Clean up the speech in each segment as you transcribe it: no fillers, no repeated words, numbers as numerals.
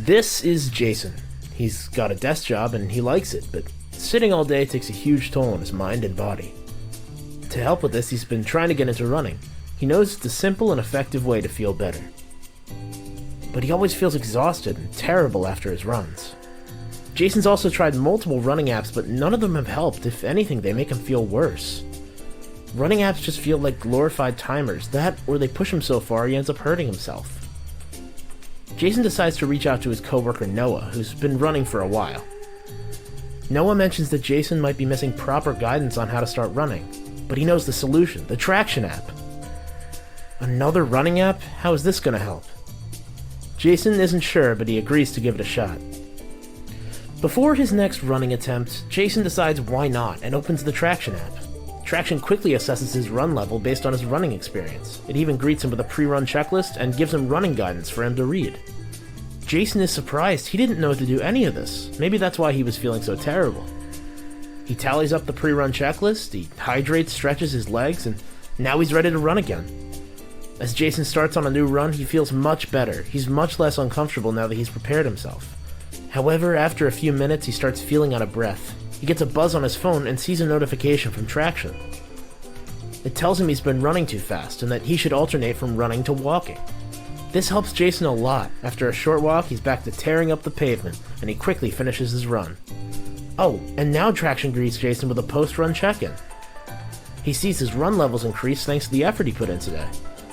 This is Jason. He's got a desk job and he likes it, but sitting all day takes a huge toll on his mind and body. To help with this, he's been trying to get into running. He knows it's a simple and effective way to feel better. But he always feels exhausted and terrible after his runs. Jason's also tried multiple running apps, but none of them have helped. If anything, they make him feel worse. Running apps just feel like glorified timers, that or they push him so far he ends up hurting himself. Jason decides to reach out to his coworker Noah, who's been running for a while. Noah mentions that Jason might be missing proper guidance on how to start running, but he knows the solution, the Traction app. Another running app? How is this going to help? Jason isn't sure, but he agrees to give it a shot. Before his next running attempt, Jason decides why not and opens the Traction app. Traction quickly assesses his run level based on his running experience. It even greets him with a pre-run checklist and gives him running guidance for him to read. Jason is surprised. He didn't know to do any of this. Maybe that's why he was feeling so terrible. He tallies up the pre-run checklist, he hydrates, stretches his legs, and now he's ready to run again. As Jason starts on a new run, he feels much better. He's much less uncomfortable now that he's prepared himself. However, after a few minutes, he starts feeling out of breath. He gets a buzz on his phone and sees a notification from Traction. It tells him he's been running too fast and that he should alternate from running to walking. This helps Jason a lot. After a short walk, he's back to tearing up the pavement, and he quickly finishes his run. Oh, and now Traction greets Jason with a post-run check-in. He sees his run levels increase thanks to the effort he put in today.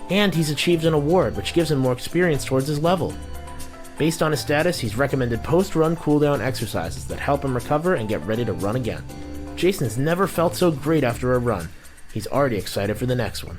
And he's achieved an award, which gives him more experience towards his level. Based on his status, he's recommended post-run cooldown exercises that help him recover and get ready to run again. Jason's never felt so great after a run. He's already excited for the next one.